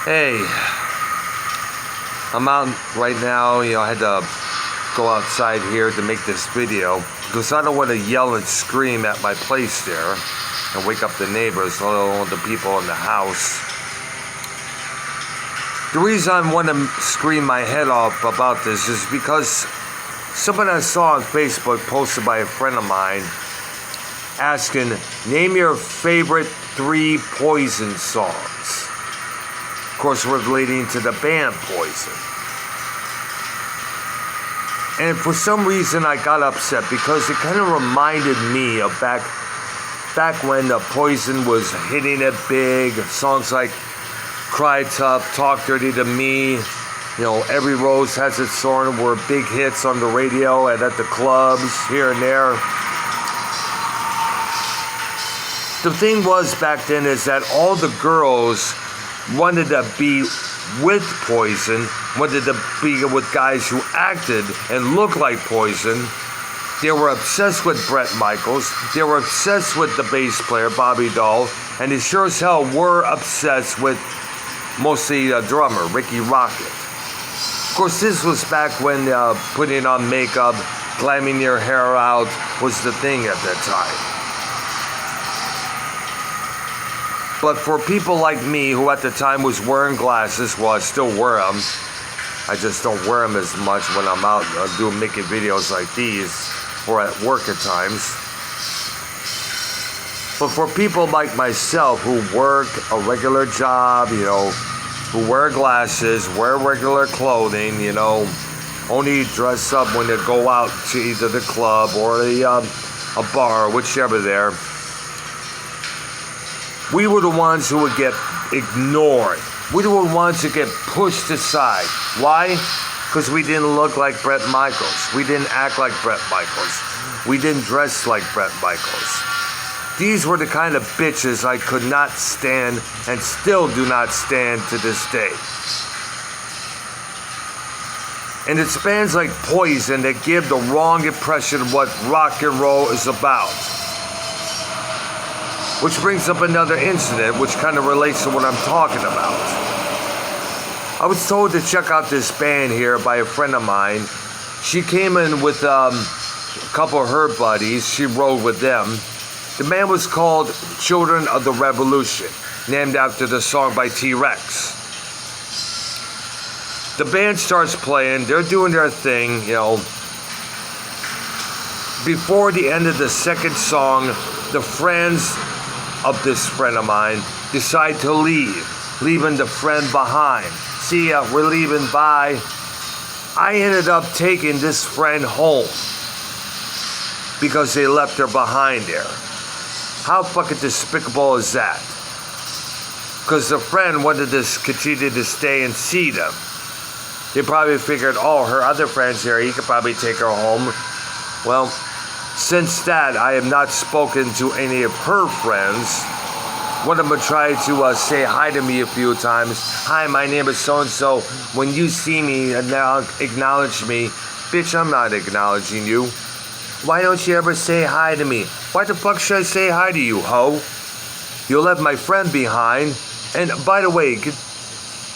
Hey, I'm out right now. I had to go outside here to make this video because I don't want to yell and scream at my place there and wake up the neighbors, let alone the people in the house. The reason I want to scream my head off about this is because something I saw on Facebook posted by a friend of mine asking, name your favorite 3 Poison songs. Of course, relating to the band Poison. And for some reason I got upset because it kind of reminded me of back when the Poison was hitting it big. Songs like Cry Tough, Talk Dirty to Me, Every Rose Has Its Thorn were big hits on the radio and at the clubs here and there. The thing was back then is that all the girls wanted to be with Poison, wanted to be with guys who acted and looked like Poison. They were obsessed with Bret Michaels. They were obsessed with the bass player, Bobby Dahl. And they sure as hell were obsessed with mostly the drummer, Ricky Rocket. Of course, this was back when putting on makeup, glamming your hair out was the thing at that time. But for people like me, who at the time was wearing glasses, well, I still wear them. I just don't wear them as much when I'm out making videos like these or at work at times. But for people like myself who work a regular job, who wear glasses, wear regular clothing, only dress up when they go out to either the club or a bar, whichever there. We were the ones who would get ignored. We were the ones who get pushed aside. Why? Because we didn't look like Bret Michaels. We didn't act like Bret Michaels. We didn't dress like Bret Michaels. These were the kind of bitches I could not stand and still do not stand to this day. And it's bands like Poison that give the wrong impression of what rock and roll is about. Which brings up another incident which kind of relates to what I'm talking about. I was told to check out this band here by a friend of mine. She came in with a couple of her buddies. She rode with them. The band was called Children of the Revolution, named after the song by T-Rex. The band starts playing. They're doing their thing, Before the end of the second song, the friends of this friend of mine decide to leave, leaving the friend behind. See ya, we're leaving, bye. I ended up taking this friend home because they left her behind there. How fucking despicable is that? Because the friend wanted to continue to stay and see them. They probably figured, her other friend's here, he could probably take her home. Well, since that, I have not spoken to any of her friends. One of them tried to say hi to me a few times. Hi, my name is so-and-so. When you see me, now acknowledge me. Bitch, I'm not acknowledging you. Why don't you ever say hi to me? Why the fuck should I say hi to you, ho? You left my friend behind. And by the way,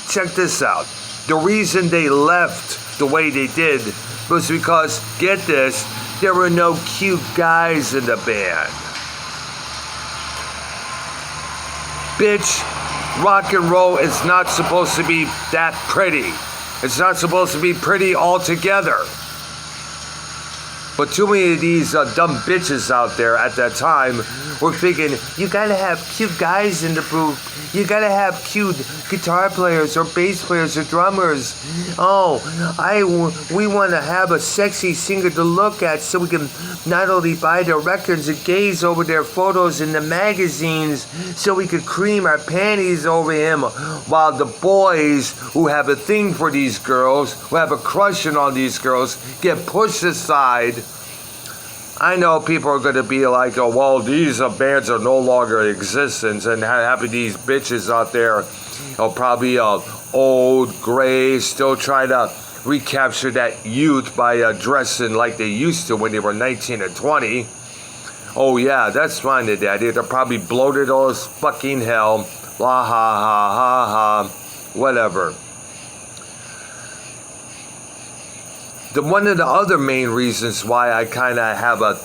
check this out. The reason they left the way they did was because, get this, there were no cute guys in the band. Bitch, rock and roll is not supposed to be that pretty. It's not supposed to be pretty altogether. But too many of these dumb bitches out there at that time were thinking, you gotta have cute guys in the group. You gotta have cute guitar players or bass players or drummers. We want to have a sexy singer to look at so we can not only buy their records and gaze over their photos in the magazines so we could cream our panties over him, while the boys who have a thing for these girls, who have a crush on these girls, get pushed aside. I know people are going to be like, these bands are no longer in existence, and having these bitches out there probably old, gray, still trying to recapture that youth by dressing like they used to when they were 19 and 20. Oh yeah, that's fine to daddy. They're probably bloated as fucking hell. La ha ha ha ha. whatever. One of the other main reasons why I kind of have a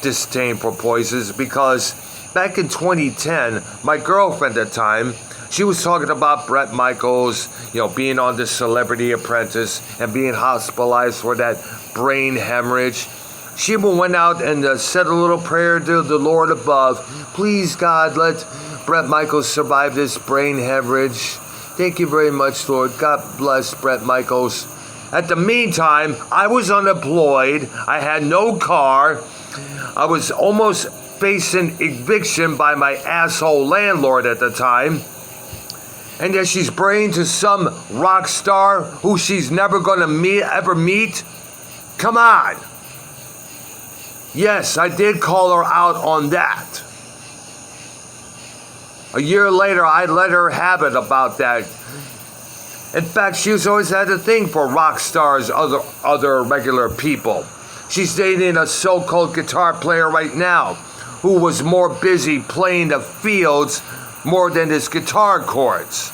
disdain for poison is because back in 2010, my girlfriend at the time, she was talking about Bret Michaels, being on the Celebrity Apprentice and being hospitalized for that brain hemorrhage. She even went out and said a little prayer to the Lord above. Please, God, let Bret Michaels survive this brain hemorrhage. Thank you very much, Lord. God bless Bret Michaels. At the meantime, I was unemployed. I had no car. I was almost facing eviction by my asshole landlord at the time. And yet she's praying to some rock star who she's never going to ever meet. Come on. Yes, I did call her out on that. A year later, I let her have it about that. In fact, she's always had a thing for rock stars, other regular people. She's dating a so-called guitar player right now who was more busy playing the fields more than his guitar chords.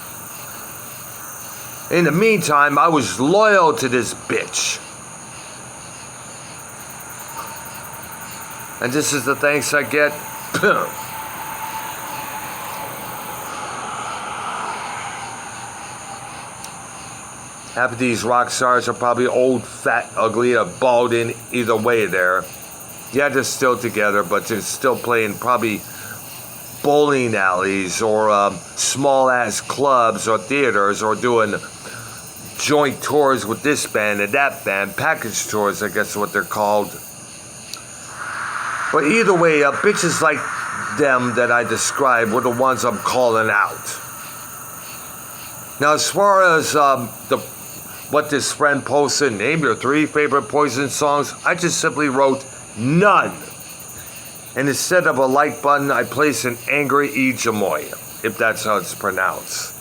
In the meantime, I was loyal to this bitch. And this is the thanks I get. Half of these rock stars are probably old, fat, ugly, or balding. Either way there. Yeah, they're still together, but they're still playing probably bowling alleys or small-ass clubs or theaters or doing joint tours with this band and that band. Package tours, I guess is what they're called. But either way, bitches like them that I described were the ones I'm calling out. Now, as far as what this friend posted, name your 3 favorite Poison songs, I just simply wrote none. And instead of a like button, I placed an angry Ejamoy, if that's how it's pronounced.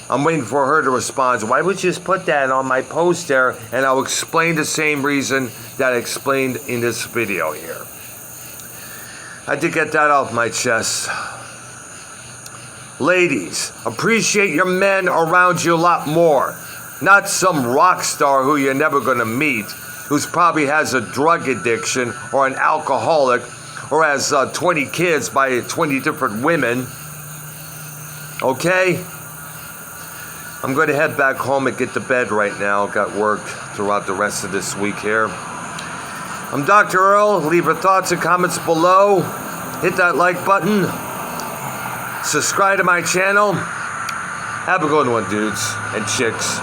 I'm waiting for her to respond. Why would you just put that on my post there? And I'll explain the same reason that I explained in this video here. I had to get that off my chest. Ladies, appreciate your men around you a lot more. Not some rock star who you're never going to meet, who's probably has a drug addiction or an alcoholic or has 20 kids by 20 different women. Okay? I'm going to head back home and get to bed right now. Got work throughout the rest of this week here. I'm Dr. Earl. Leave your thoughts and comments below. Hit that like button. Subscribe to my channel. Have a good one, dudes and chicks.